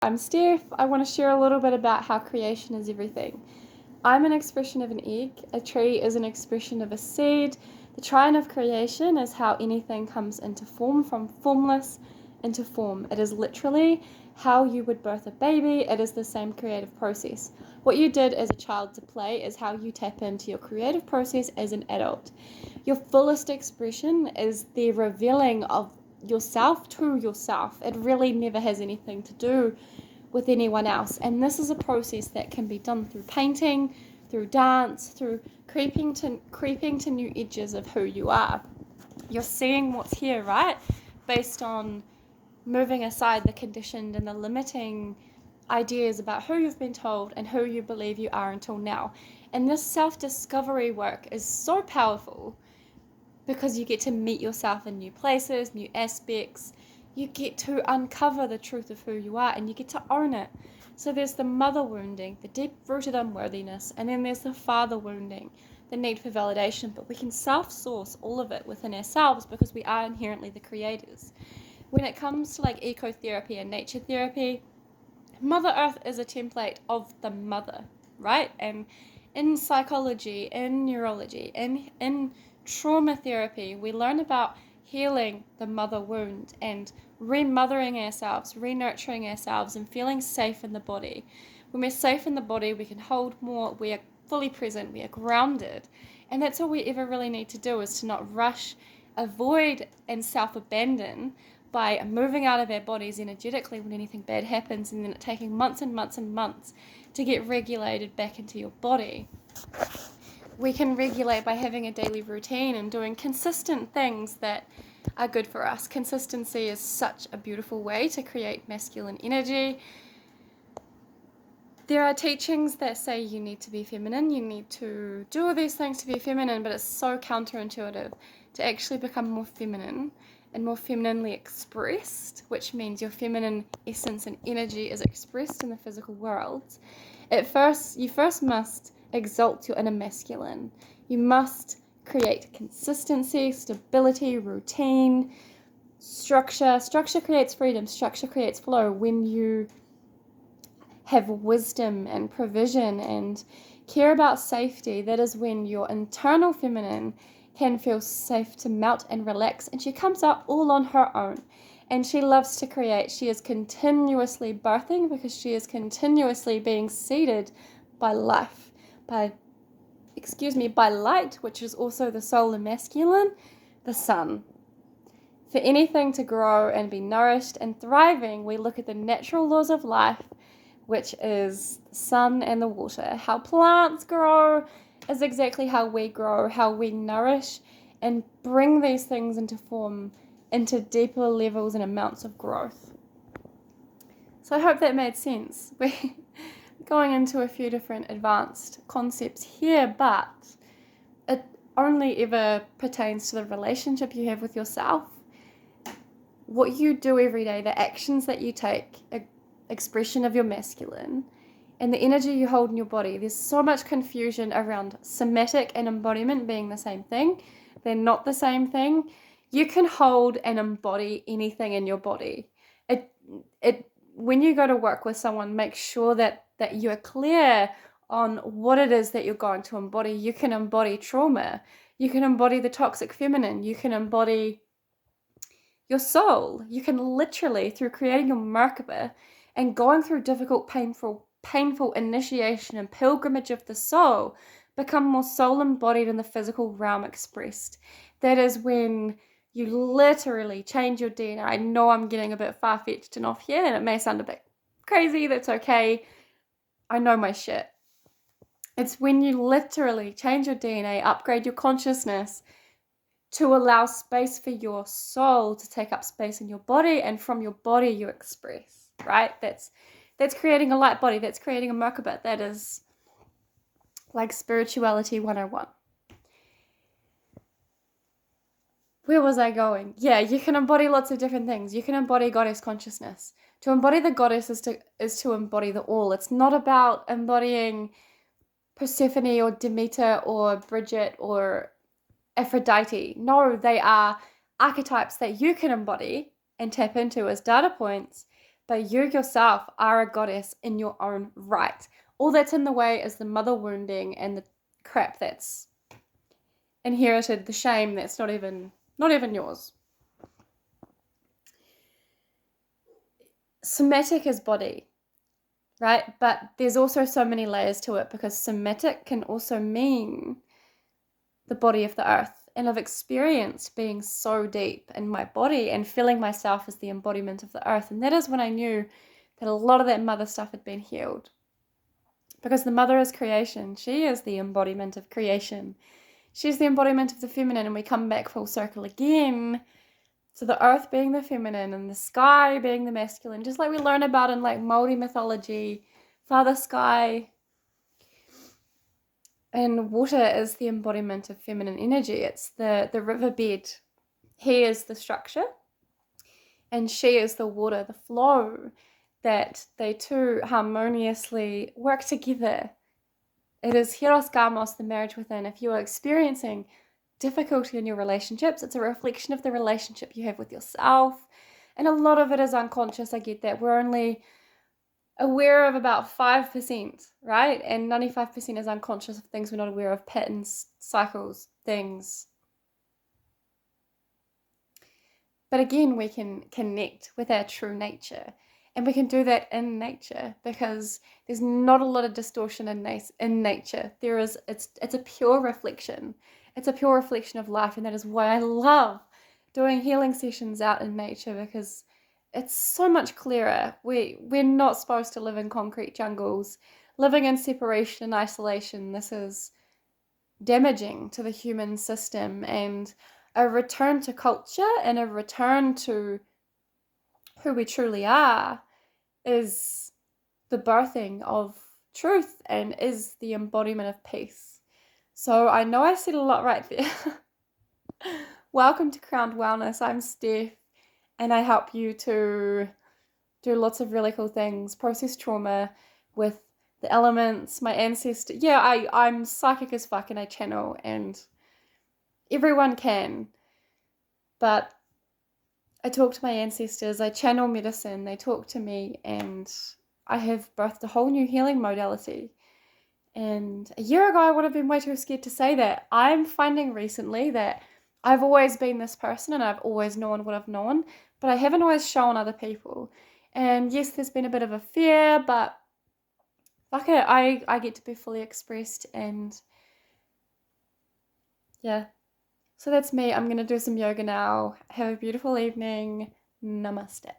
I'm Steph. I want to share a little bit about how creation is everything. I'm an expression of an egg. A tree is an expression of a seed. The triune of creation is how anything comes into form, from formless into form. It is literally how you would birth a baby. It is the same creative process. What you did as a child to play is how you tap into your creative process as an adult. Your fullest expression is the revealing of yourself to yourself. It really never has anything to do with anyone else. And this is a process that can be done through painting, through dance, through creeping to new edges of who you are. You're seeing what's here, right? Based on moving aside the conditioned and the limiting ideas about who you've been told and who you believe you are until now. And this self-discovery work is so powerful because you get to meet yourself in new places, new aspects. You get to uncover the truth of who you are and you get to own it. So there's the mother wounding, the deep-rooted unworthiness, and then there's the father wounding, the need for validation. But we can self-source all of it within ourselves because we are inherently the creators. When it comes to like ecotherapy and nature therapy, Mother Earth is a template of the mother, right? And in psychology, in neurology, in trauma therapy, we learn about healing the mother wound and remothering ourselves, re-nurturing ourselves, and feeling safe in the body. When we're safe in the body, we can hold more, we are fully present, we are grounded. And that's all we ever really need to do, is to not rush, avoid, and self-abandon by moving out of our bodies energetically when anything bad happens, and then it taking months and months and months to get regulated back into your body. We can regulate by having a daily routine and doing consistent things that are good for us. Consistency is such a beautiful way to create masculine energy. There are teachings that say you need to be feminine, you need to do all these things to be feminine, but it's so counterintuitive to actually become more feminine and more femininely expressed, which means your feminine essence and energy is expressed in the physical world. You first must exalt your inner masculine. You must create consistency, stability, routine, structure. Structure creates freedom. Structure creates flow. When you have wisdom and provision and care about safety, that is when your internal feminine can feel safe to melt and relax, and she comes out all on her own. And she loves to create. She is continuously birthing because she is continuously being seeded by life, by light, which is also the solar masculine, the sun. For anything to grow and be nourished and thriving, we look at the natural laws of life, which is the sun and the water. How plants grow is exactly how we grow, how we nourish and bring these things into form, into deeper levels and amounts of growth. So I hope that made sense. We're going into a few different advanced concepts here, but it only ever pertains to the relationship you have with yourself. What you do every day, the actions that you take, expression of your masculine, and the energy you hold in your body. There's so much confusion around somatic and embodiment being the same thing. They're not the same thing. You can hold and embody anything in your body. When you go to work with someone, make sure that you are clear on what it is that you're going to embody. You can embody trauma. You can embody the toxic feminine. You can embody your soul. You can literally, through creating your Merkaba and going through difficult, painful initiation and pilgrimage of the soul, become more soul embodied in the physical realm expressed. That is when you literally change your DNA. I know I'm getting a bit far-fetched and off here, and it may sound a bit crazy. That's okay. I know my shit. It's when you literally change your DNA, upgrade your consciousness to allow space for your soul to take up space in your body, and from your body you express, right? That's creating a light body. That's creating a Merkaba. That is like spirituality 101. Where was I going? Yeah, you can embody lots of different things. You can embody goddess consciousness. To embody the goddess is to embody the all. It's not about embodying Persephone or Demeter or Bridget or Aphrodite. No, they are archetypes that you can embody and tap into as data points, but you yourself are a goddess in your own right. All that's in the way is the mother wounding and the crap that's inherited, the shame that's not even yours. Somatic is body, right? But there's also so many layers to it, because somatic can also mean the body of the earth. And I've experienced being so deep in my body and feeling myself as the embodiment of the earth. And that is when I knew that a lot of that mother stuff had been healed. Because the mother is creation. She is the embodiment of creation. She's the embodiment of the feminine. And we come back full circle again to the earth being the feminine and the sky being the masculine. Just like we learn about in like Māori mythology, Father Sky. And water is the embodiment of feminine energy. It's the riverbed. He is the structure, and she is the water, the flow, that they two harmoniously work together. It is Hieros Gamos, the marriage within. If you are experiencing difficulty in your relationships, it's a reflection of the relationship you have with yourself. And a lot of it is unconscious. I get that. We're only aware of about 5%, right? And 95% is unconscious of things we're not aware of, patterns, cycles, things. But again, we can connect with our true nature. And we can do that in nature, because there's not a lot of distortion in nature. It's a pure reflection. It's a pure reflection of life. And that is why I love doing healing sessions out in nature, because it's so much clearer. We're not supposed to live in concrete jungles, living in separation and isolation. This is damaging to the human system. And a return to culture and a return to who we truly are is the birthing of truth and is the embodiment of peace. So I know I said a lot right there. Welcome to Crowned Wellness. I'm Steph, and I help you to do lots of really cool things, process trauma with the elements, my ancestor. Yeah, I'm psychic as fuck, and I channel, and everyone can. But I talk to my ancestors, I channel medicine, they talk to me, and I have birthed a whole new healing modality. And a year ago, I would have been way too scared to say that. I'm finding recently that I've always been this person and I've always known what I've known, but I haven't always shown other people. And yes, there's been a bit of a fear, but fuck it, I get to be fully expressed, and yeah. So that's me. I'm going to do some yoga now. Have a beautiful evening. Namaste.